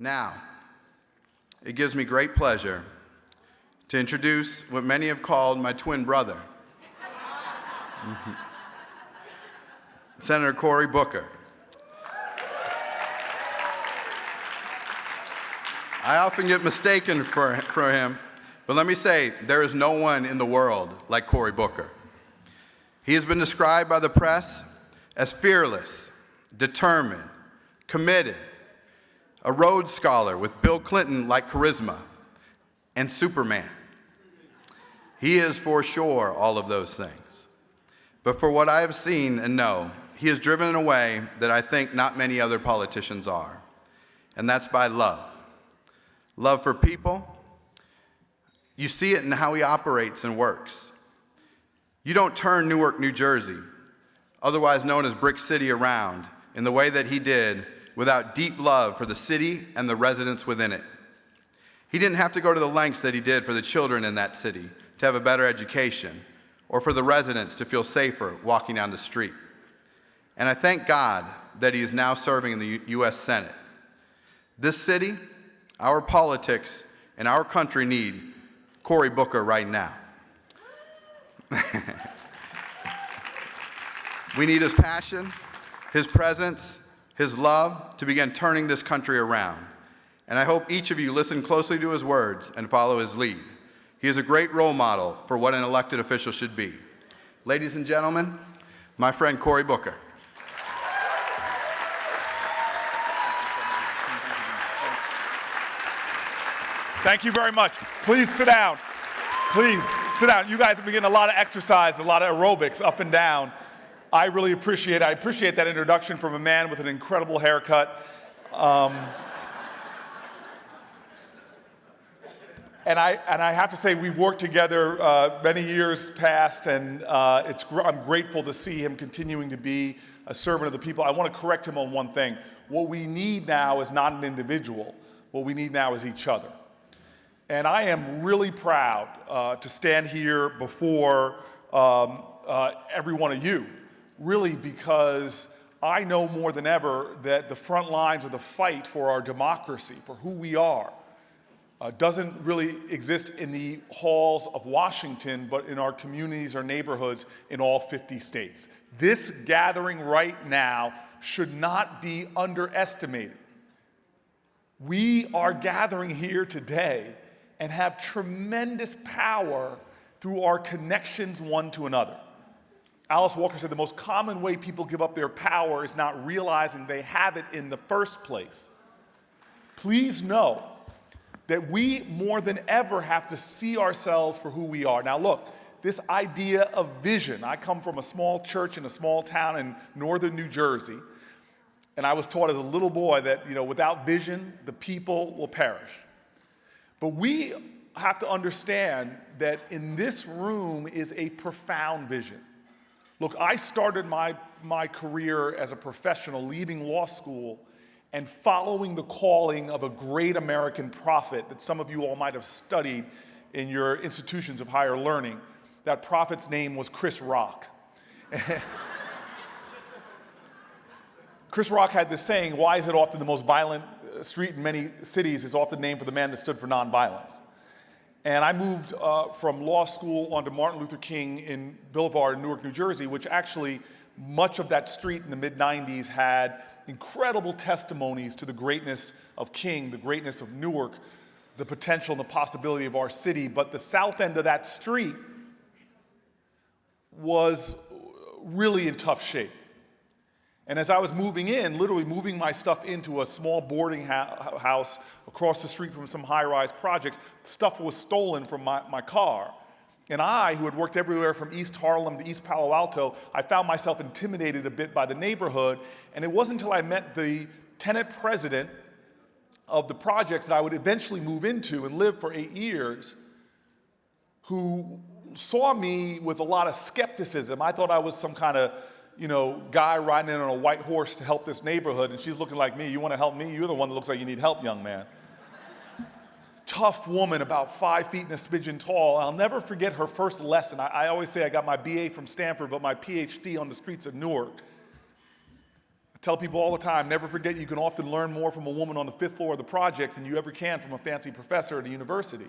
Now, it gives me great pleasure to introduce what many have called my twin brother, Senator Cory Booker. I often get mistaken for him, but let me say, there is no one in the world like Cory Booker. He has been described by the press as fearless, determined, committed, a Rhodes Scholar with Bill Clinton-like charisma, and Superman. He is for sure all of those things. But for what I have seen and know, he is driven in a way that I think not many other politicians are, and that's by love. Love for people. You see it in how he operates and works. You don't turn Newark, New Jersey, otherwise known as Brick City, around in the way that he did without deep love for the city and the residents within it. He didn't have to go to the lengths that he did for the children in that city to have a better education or for the residents to feel safer walking down the street. And I thank God that he is now serving in the U.S. Senate. This city, our politics, and our country need Cory Booker right now. We need his passion, his presence, his love to begin turning this country around. And I hope each of you listen closely to his words and follow his lead. He is a great role model for what an elected official should be. Ladies and gentlemen, my friend Cory Booker. Thank you very much. Please sit down. Please sit down. You guys have been getting a lot of exercise, a lot of aerobics up and down. I really appreciate it. I appreciate that introduction from a man with an incredible haircut. And I have to say, we've worked together many years past, and I'm grateful to see him continuing to be a servant of the people. I want to correct him on one thing. What we need now is not an individual. What we need now is each other. And I am really proud to stand here before every one of you, really, because I know more than ever that the front lines of the fight for our democracy, for who we are, doesn't really exist in the halls of Washington, but in our communities, our neighborhoods in all 50 states. This gathering right now should not be underestimated. We are gathering here today and have tremendous power through our connections one to another. Alice Walker said the most common way people give up their power is not realizing they have it in the first place. Please know that we more than ever have to see ourselves for who we are. Now look, this idea of vision, I come from a small church in a small town in northern New Jersey, and I was taught as a little boy that, without vision, the people will perish. But we have to understand that in this room is a profound vision. Look, I started my career as a professional, leaving law school and following the calling of a great American prophet that some of you all might have studied in your institutions of higher learning. That prophet's name was Chris Rock. Chris Rock had this saying, why is it often the most violent street in many cities is often named for the man that stood for nonviolence. And I moved from law school onto Martin Luther King in Boulevard in Newark, New Jersey, which actually much of that street in the mid-90s had incredible testimonies to the greatness of King, the greatness of Newark, the potential and the possibility of our city. But the south end of that street was really in tough shape. And as I was moving in, literally moving my stuff into a small boarding house across the street from some high-rise projects, stuff was stolen from my car. And I, who had worked everywhere from East Harlem to East Palo Alto, I found myself intimidated a bit by the neighborhood. And it wasn't until I met the tenant president of the projects that I would eventually move into and live for 8 years, who saw me with a lot of skepticism. I thought I was some kind of guy riding in on a white horse to help this neighborhood, and she's looking like me. You want to help me? You're the one that looks like you need help, young man. Tough woman, about 5 feet and a smidgen tall. I'll never forget her first lesson. I always say I got my BA from Stanford, but my PhD on the streets of Newark. Tell people all the time, never forget you can often learn more from a woman on the 5th floor of the projects than you ever can from a fancy professor at a university.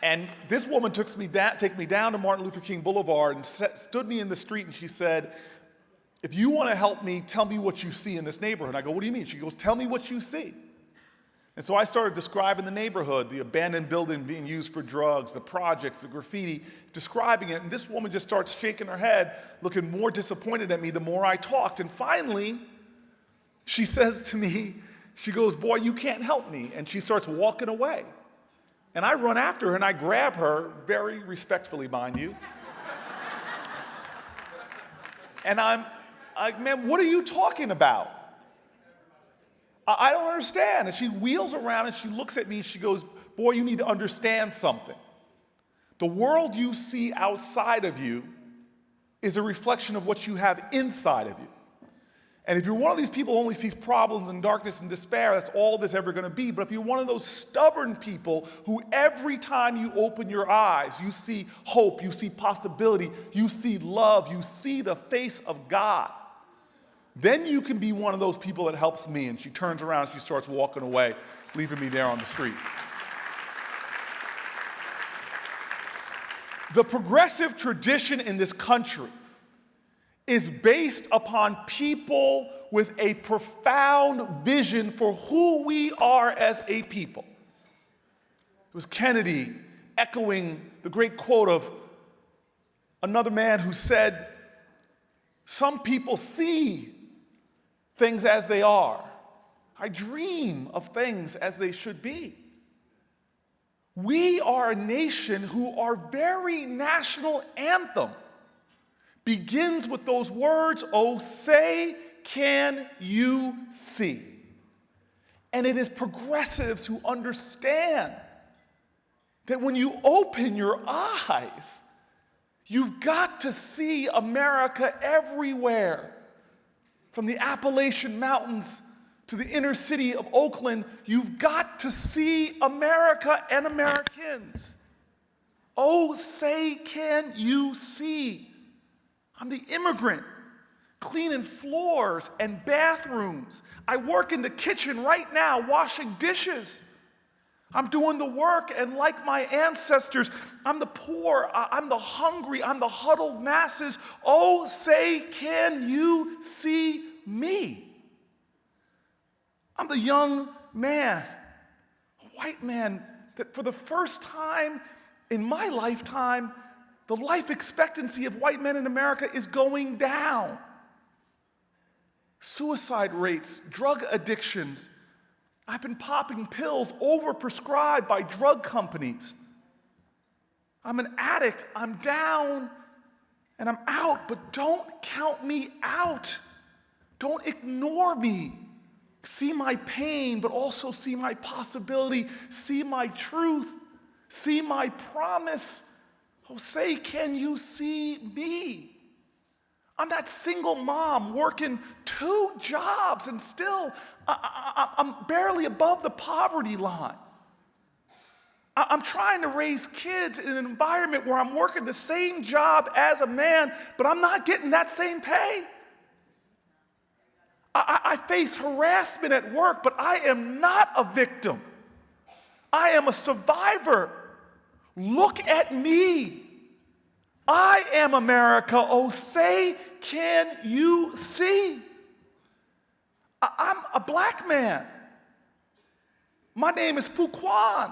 And this woman took me down to Martin Luther King Boulevard and stood me in the street, and she said, if you want to help me, tell me what you see in this neighborhood. I go, what do you mean? She goes, tell me what you see. And so I started describing the neighborhood, the abandoned building being used for drugs, the projects, the graffiti, describing it. And this woman just starts shaking her head, looking more disappointed at me the more I talked. And finally, she says to me, she goes, boy, you can't help me. And she starts walking away. And I run after her and I grab her, very respectfully, mind you. And I'm like, man, what are you talking about? I don't understand. And she wheels around and she looks at me and she goes, boy, you need to understand something. The world you see outside of you is a reflection of what you have inside of you. And if you're one of these people who only sees problems and darkness and despair, that's all there's ever going to be. But if you're one of those stubborn people who every time you open your eyes, you see hope, you see possibility, you see love, you see the face of God, then you can be one of those people that helps me. And she turns around and she starts walking away, leaving me there on the street. The progressive tradition in this country is based upon people with a profound vision for who we are as a people. It was Kennedy echoing the great quote of another man who said, some people see things as they are. I dream of things as they should be. We are a nation who our very national anthem begins with those words, oh, say, can you see? And it is progressives who understand that when you open your eyes, you've got to see America everywhere. From the Appalachian Mountains to the inner city of Oakland, you've got to see America and Americans. Oh, say, can you see? I'm the immigrant, cleaning floors and bathrooms. I work in the kitchen right now, washing dishes. I'm doing the work, and like my ancestors, I'm the poor, I'm the hungry, I'm the huddled masses. Oh, say, can you see me? I'm the young man, a white man, that for the first time in my lifetime, the life expectancy of white men in America is going down. Suicide rates, drug addictions. I've been popping pills overprescribed by drug companies. I'm an addict, I'm down, and I'm out, but don't count me out. Don't ignore me. See my pain, but also see my possibility. See my truth. See my promise. Oh, say, can you see me? I'm that single mom working 2 jobs and still I'm barely above the poverty line. I'm trying to raise kids in an environment where I'm working the same job as a man, but I'm not getting that same pay. I face harassment at work, but I am not a victim. I am a survivor. Look at me. I am America. Oh, say, can you see? I'm a black man. My name is Fuquan.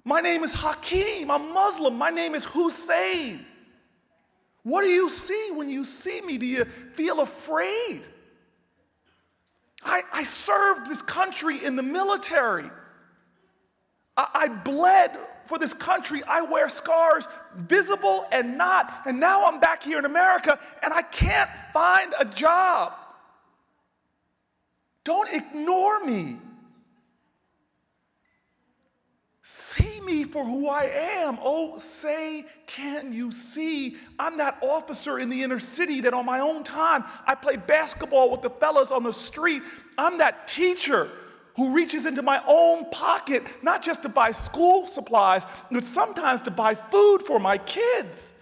My name is Hakeem. I'm Muslim. My name is Hussein. What do you see when you see me? Do you feel afraid? I served this country in the military. I bled for this country. I wear scars, visible and not. And now I'm back here in America and I can't find a job. Don't ignore me. See me for who I am. Oh, say, can you see? I'm that officer in the inner city that on my own time, I play basketball with the fellas on the street. I'm that teacher who reaches into my own pocket, not just to buy school supplies, but sometimes to buy food for my kids.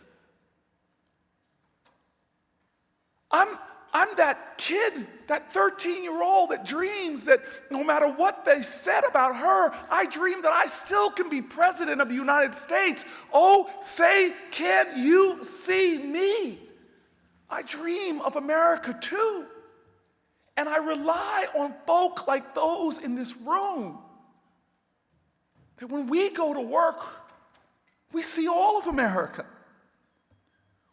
I'm that kid, that 13-year-old that dreams that no matter what they said about her, I dream that I still can be president of the United States. Oh, say, can you see me? I dream of America too. And I rely on folk like those in this room. That when we go to work, we see all of America.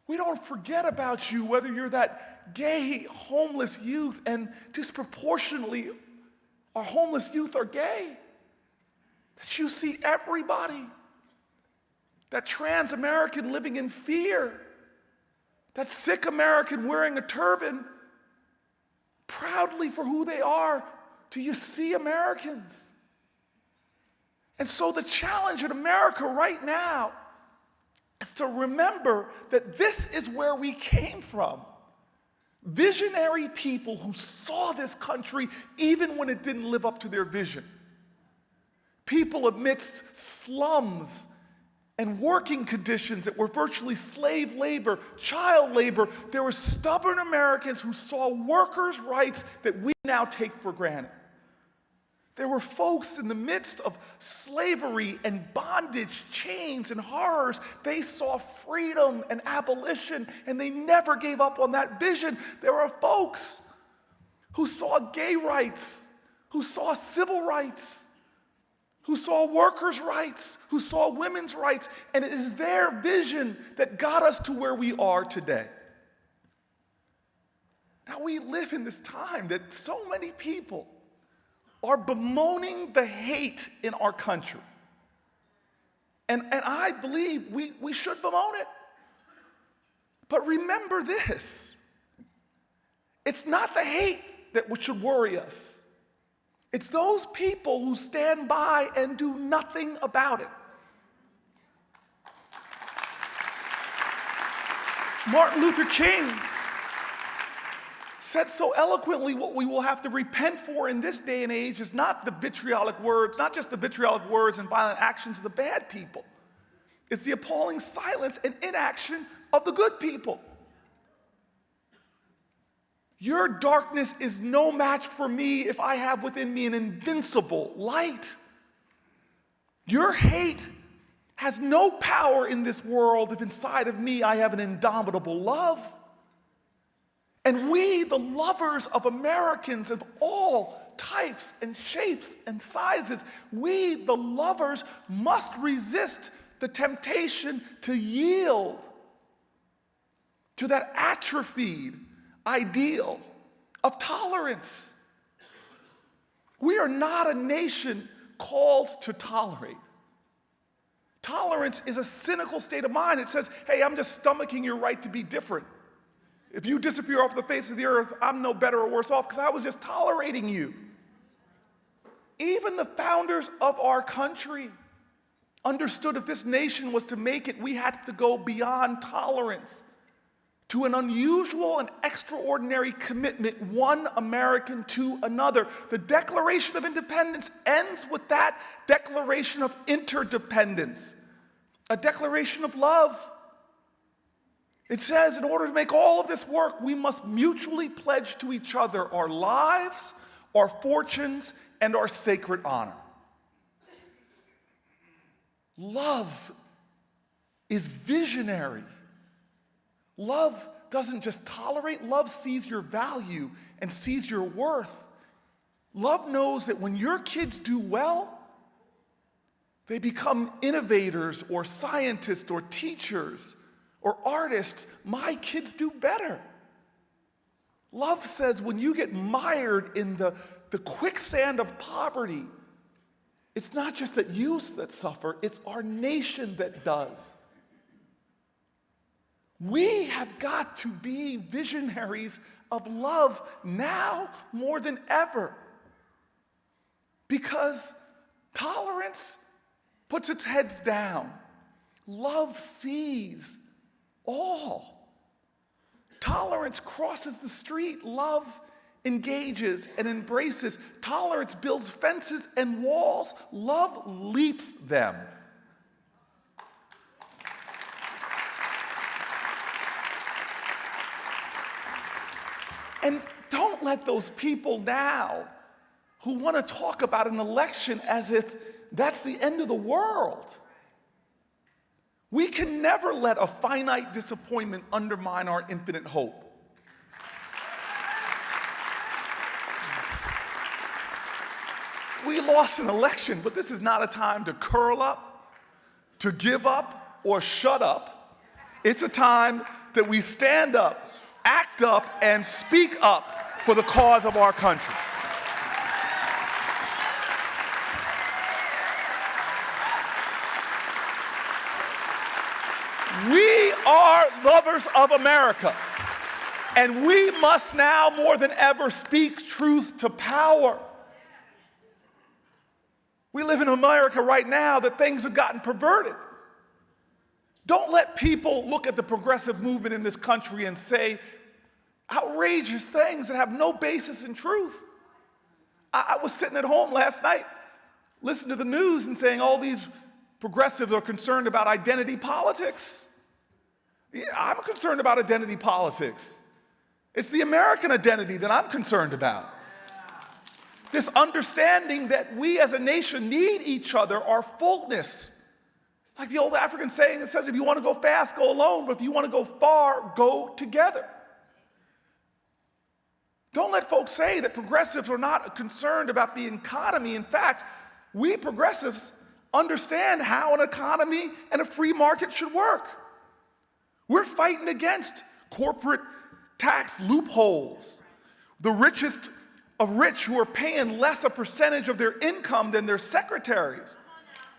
We don't forget about you, whether you're that gay, homeless youth, and disproportionately our homeless youth are gay. That you see everybody. That trans American living in fear. That Sikh American wearing a turban, proudly for who they are. Do you see Americans? And so the challenge in America right now is to remember that this is where we came from. Visionary people who saw this country even when it didn't live up to their vision. People amidst slums and working conditions that were virtually slave labor, child labor. There were stubborn Americans who saw workers' rights that we now take for granted. There were folks in the midst of slavery and bondage, chains and horrors. They saw freedom and abolition, and they never gave up on that vision. There were folks who saw gay rights, who saw civil rights, who saw workers' rights, who saw women's rights, and it is their vision that got us to where we are today. Now, we live in this time that so many people are bemoaning the hate in our country. And I believe we should bemoan it. But remember this, it's not the hate that should worry us. It's those people who stand by and do nothing about it. Martin Luther King said so eloquently, what we will have to repent for in this day and age is not the vitriolic words, not just the vitriolic words and violent actions of the bad people. It's the appalling silence and inaction of the good people. Your darkness is no match for me if I have within me an invincible light. Your hate has no power in this world if inside of me I have an indomitable love. And we, the lovers of Americans of all types and shapes and sizes, we, the lovers, must resist the temptation to yield to that atrophied ideal of tolerance. We are not a nation called to tolerate. Tolerance is a cynical state of mind. It says, hey, I'm just stomaching your right to be different. If you disappear off the face of the earth, I'm no better or worse off because I was just tolerating you. Even the founders of our country understood if this nation was to make it, we had to go beyond tolerance to an unusual and extraordinary commitment, one American to another. The Declaration of Independence ends with that declaration of interdependence, a declaration of love. It says, in order to make all of this work, we must mutually pledge to each other our lives, our fortunes, and our sacred honor. Love is visionary. Love doesn't just tolerate, love sees your value and sees your worth. Love knows that when your kids do well, they become innovators or scientists or teachers or artists. My kids do better. Love says when you get mired in the quicksand of poverty, it's not just that you that suffer, it's our nation that does. We have got to be visionaries of love now more than ever, because tolerance puts its heads down. Love sees all. Tolerance crosses the street. Love engages and embraces. Tolerance builds fences and walls. Love leaps them. And don't let those people now who want to talk about an election as if that's the end of the world. We can never let a finite disappointment undermine our infinite hope. We lost an election, but this is not a time to curl up, to give up, or shut up. It's a time that we stand up, act up, and speak up for the cause of our country. We are lovers of America, and we must now more than ever speak truth to power. We live in America right now that things have gotten perverted. Don't let people look at the progressive movement in this country and say outrageous things that have no basis in truth. I was sitting at home last night, listening to the news and saying all these progressives are concerned about identity politics. Yeah, I'm concerned about identity politics. It's the American identity that I'm concerned about. This understanding that we as a nation need each other, our fullness. Like the old African saying that says, if you want to go fast, go alone, but if you want to go far, go together. Don't let folks say that progressives are not concerned about the economy. In fact, we progressives understand how an economy and a free market should work. We're fighting against corporate tax loopholes. The richest of rich who are paying less a percentage of their income than their secretaries.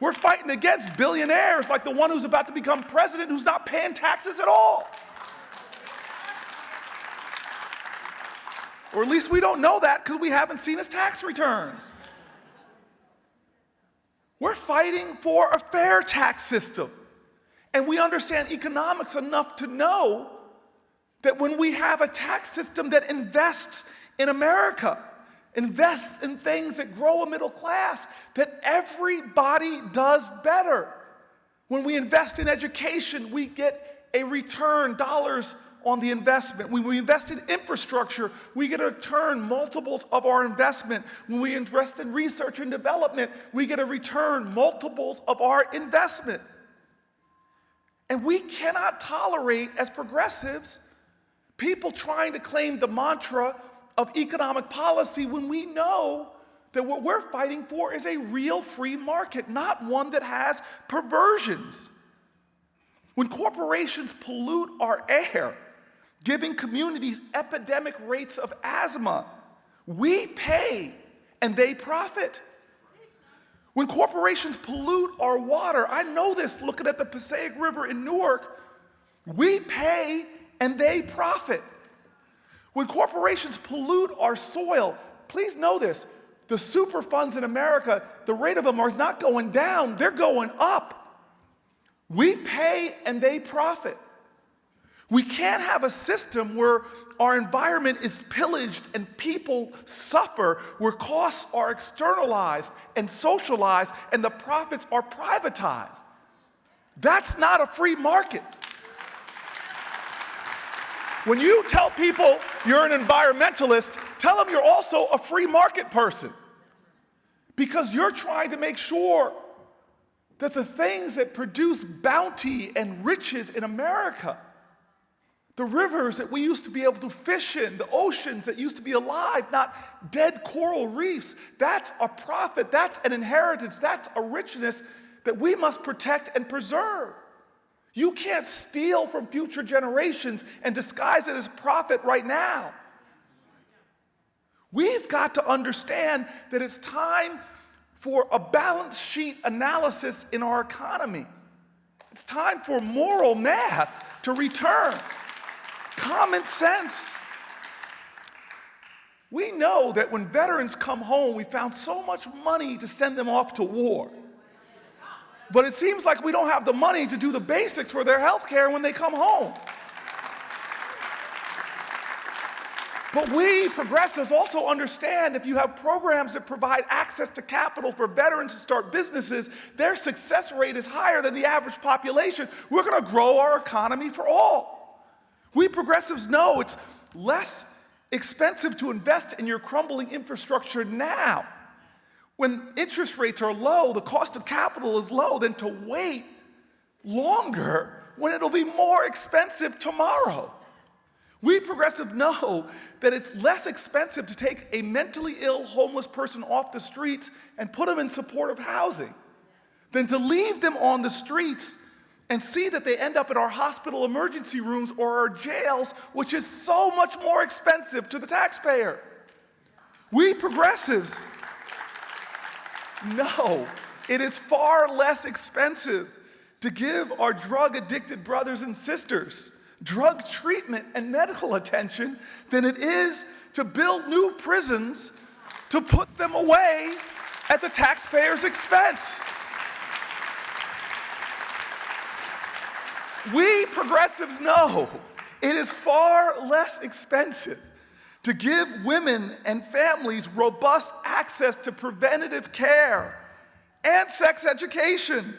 We're fighting against billionaires like the one who's about to become president who's not paying taxes at all. Or at least we don't know that because we haven't seen his tax returns. We're fighting for a fair tax system. And we understand economics enough to know that when we have a tax system that invests in America, invests in things that grow a middle class, that everybody does better. When we invest in education, we get a return, dollars on the investment. When we invest in infrastructure, we get a return, multiples of our investment. When we invest in research and development, we get a return, multiples of our investment. And we cannot tolerate, as progressives, people trying to claim the mantra of economic policy when we know that what we're fighting for is a real free market, not one that has perversions. When corporations pollute our air, giving communities epidemic rates of asthma, we pay and they profit. When corporations pollute our water, I know this looking at the Passaic River in Newark, we pay and they profit. When corporations pollute our soil, please know this, the super funds in America, the rate of them is not going down, they're going up. We pay and they profit. We can't have a system where our environment is pillaged and people suffer, where costs are externalized and socialized and the profits are privatized. That's not a free market. When you tell people you're an environmentalist, tell them you're also a free market person. Because you're trying to make sure that the things that produce bounty and riches in America, the rivers that we used to be able to fish in, the oceans that used to be alive, not dead coral reefs, that's a profit, that's an inheritance, that's a richness that we must protect and preserve. You can't steal from future generations and disguise it as profit right now. We've got to understand that it's time for a balance sheet analysis in our economy. It's time for moral math to return. Common sense. We know that when veterans come home, we found so much money to send them off to war. But it seems like we don't have the money to do the basics for their health care when they come home. But we progressives also understand if you have programs that provide access to capital for veterans to start businesses, their success rate is higher than the average population. We're going to grow our economy for all. We progressives know it's less expensive to invest in your crumbling infrastructure now, when interest rates are low, the cost of capital is low, than to wait longer when it'll be more expensive tomorrow. We progressives know that it's less expensive to take a mentally ill homeless person off the streets and put them in supportive housing than to leave them on the streets and see that they end up in our hospital emergency rooms or our jails, which is so much more expensive to the taxpayer. We progressives know it is far less expensive to give our drug-addicted brothers and sisters drug treatment and medical attention than it is to build new prisons to put them away at the taxpayer's expense. We progressives know it is far less expensive to give women and families robust access to preventative care and sex education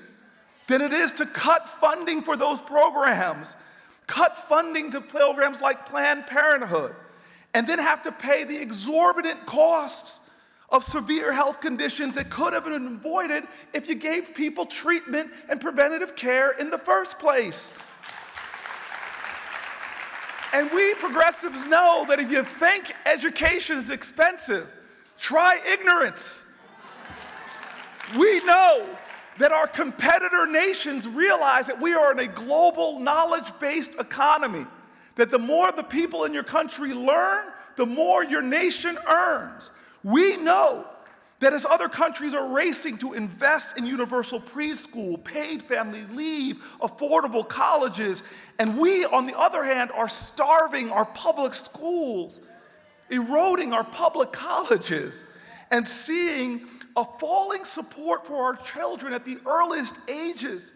than it is to cut funding for those programs, cut funding to programs like Planned Parenthood, and then have to pay the exorbitant costs of severe health conditions that could have been avoided if you gave people treatment and preventative care in the first place. And we progressives know that if you think education is expensive, try ignorance. We know that our competitor nations realize that we are in a global knowledge-based economy, that the more the people in your country learn, the more your nation earns. We know that as other countries are racing to invest in universal preschool, paid family leave, affordable colleges, and we, on the other hand, are starving our public schools, eroding our public colleges, and seeing a falling support for our children at the earliest ages,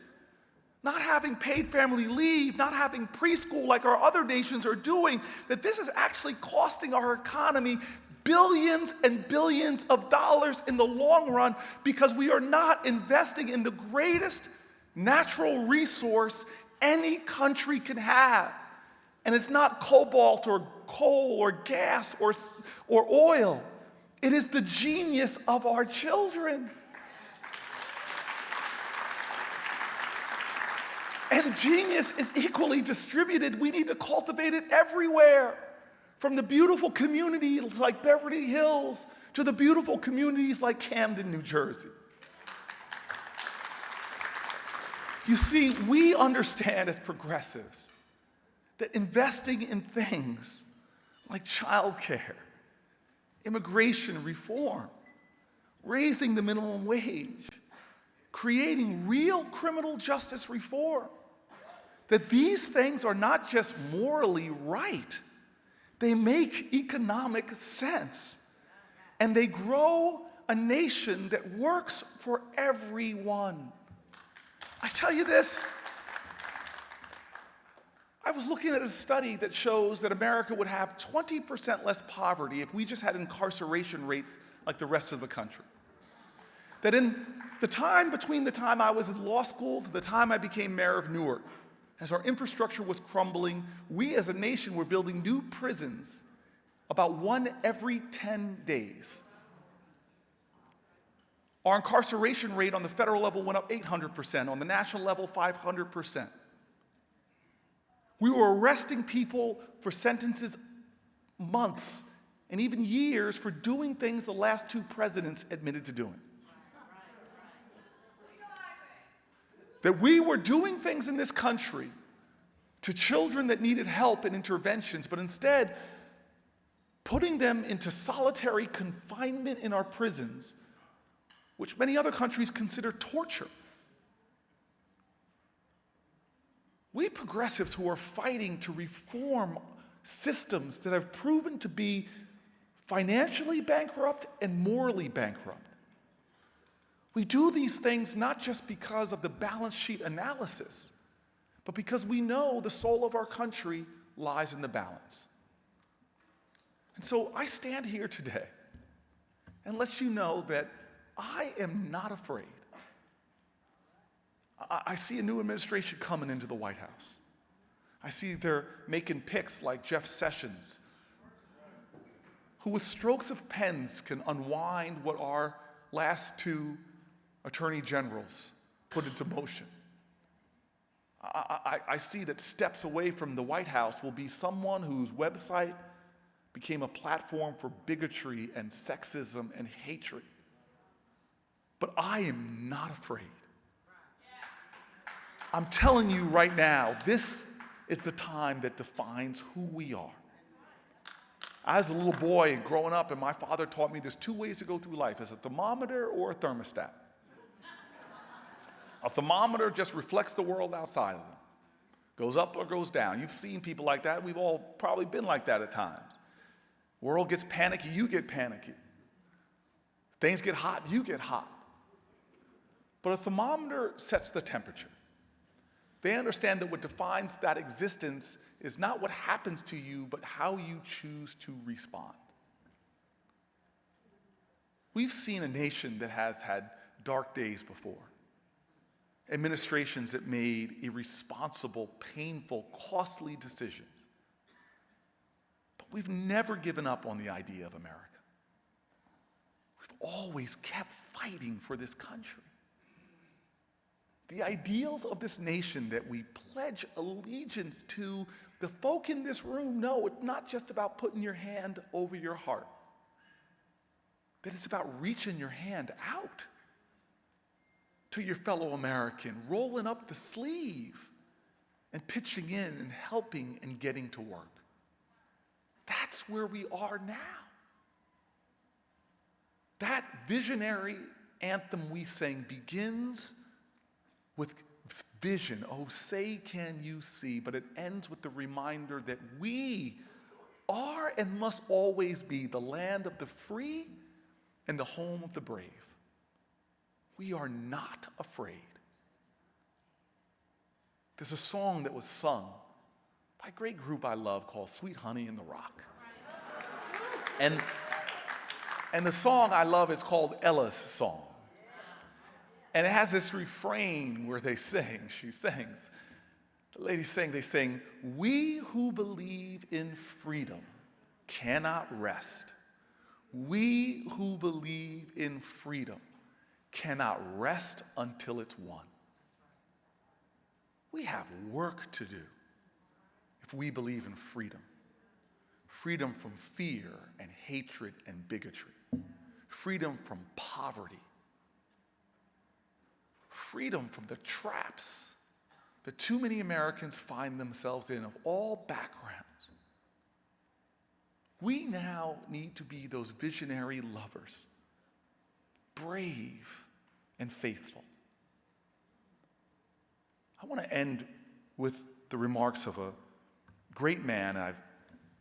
not having paid family leave, not having preschool like our other nations are doing, that this is actually costing our economy billions and billions of dollars in the long run because we are not investing in the greatest natural resource any country can have. And it's not cobalt or coal or gas or oil. It is the genius of our children. And genius is equally distributed. We need to cultivate it everywhere. From the beautiful communities like Beverly Hills to the beautiful communities like Camden, New Jersey. You see, we understand as progressives that investing in things like childcare, immigration reform, raising the minimum wage, creating real criminal justice reform, that these things are not just morally right, they make economic sense, and they grow a nation that works for everyone. I tell you this, I was looking at a study that shows that America would have 20% less poverty if we just had incarceration rates like the rest of the country. That in the time between the time I was in law school to the time I became mayor of Newark, as our infrastructure was crumbling, we as a nation were building new prisons about 1 every 10 days. Our incarceration rate on the federal level went up 800%, on the national level 500%. We were arresting people for sentences months and even years for doing things the last 2 presidents admitted to doing. That we were doing things in this country to children that needed help and interventions, but instead putting them into solitary confinement in our prisons, which many other countries consider torture. We progressives who are fighting to reform systems that have proven to be financially bankrupt and morally bankrupt. We do these things not just because of the balance sheet analysis, but because we know the soul of our country lies in the balance. And so I stand here today and let you know that I am not afraid. I see a new administration coming into the White House. I see they're making picks like Jeff Sessions who with strokes of pens can unwind what our last two attorney generals put into motion. I see that steps away from the White House will be someone whose website became a platform for bigotry and sexism and hatred. But I am not afraid. I'm telling you right now, this is the time that defines who we are. As a little boy growing up, and my father taught me there's two ways to go through life, as a thermometer or a thermostat. A thermometer just reflects the world outside of them. Goes up or goes down. You've seen people like that. We've all probably been like that at times. World gets panicky, you get panicky. Things get hot, you get hot. But a thermometer sets the temperature. They understand that what defines that existence is not what happens to you, but how you choose to respond. We've seen a nation that has had dark days before. Administrations that made irresponsible, painful, costly decisions. But we've never given up on the idea of America. We've always kept fighting for this country. The ideals of this nation that we pledge allegiance to, the folk in this room know it's not just about putting your hand over your heart, that it's about reaching your hand out to your fellow American, rolling up the sleeve and pitching in and helping and getting to work. That's where we are now. That visionary anthem we sang begins with vision, oh say can you see, but it ends with the reminder that we are and must always be the land of the free and the home of the brave. We are not afraid. There's a song that was sung by a great group I love called Sweet Honey in the Rock. And the song I love is called Ella's Song. And it has this refrain where they sing, she sings, the ladies sing, they sing, we who believe in freedom cannot rest. We who believe in freedom cannot rest until it's won. We have work to do if we believe in freedom. Freedom from fear and hatred and bigotry. Freedom from poverty. Freedom from the traps that too many Americans find themselves in of all backgrounds. We now need to be those visionary lovers, brave and faithful. I want to end with the remarks of a great man. I've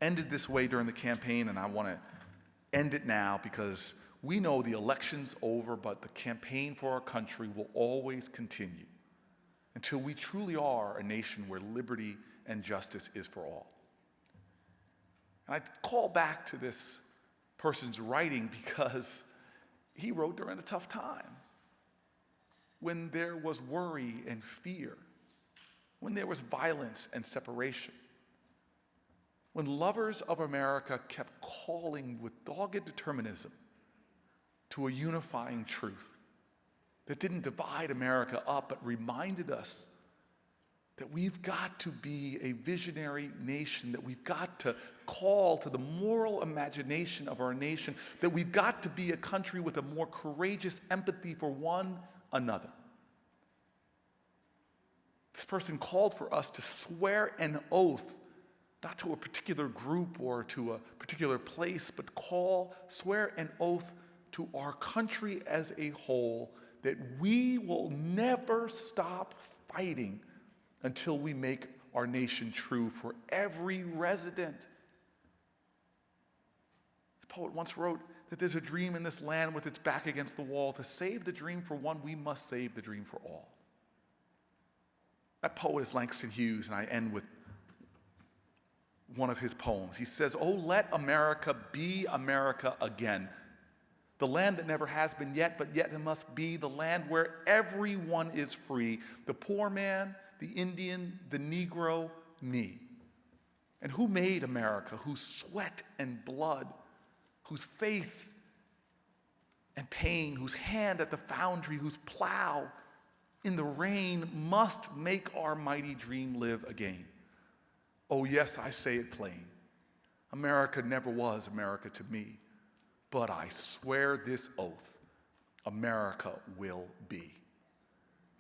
ended this way during the campaign, and I want to end it now because we know the election's over, but the campaign for our country will always continue until we truly are a nation where liberty and justice is for all. And I call back to this person's writing because he wrote during a tough time, when there was worry and fear, when there was violence and separation, when lovers of America kept calling with dogged determinism to a unifying truth that didn't divide America up, but reminded us that we've got to be a visionary nation, that we've got to call to the moral imagination of our nation, that we've got to be a country with a more courageous empathy for one another. This person called for us to swear an oath, not to a particular group or to a particular place, but swear an oath to our country as a whole, that we will never stop fighting until we make our nation true for every resident. The poet once wrote that there's a dream in this land with its back against the wall. To save the dream for one, we must save the dream for all. That poet is Langston Hughes, and I end with one of his poems. He says, "Oh, let America be America again. The land that never has been yet, but yet it must be, the land where everyone is free. The poor man, the Indian, the Negro, me. And who made America, whose sweat and blood whose faith and pain, whose hand at the foundry, whose plow in the rain must make our mighty dream live again. Oh, yes, I say it plain. America never was America to me, but I swear this oath, America will be.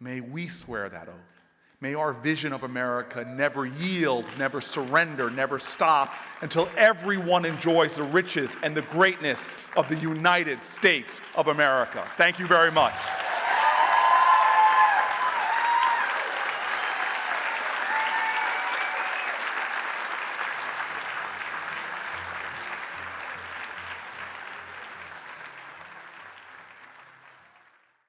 May we swear that oath. May our vision of America never yield, never surrender, never stop until everyone enjoys the riches and the greatness of the United States of America. Thank you very much.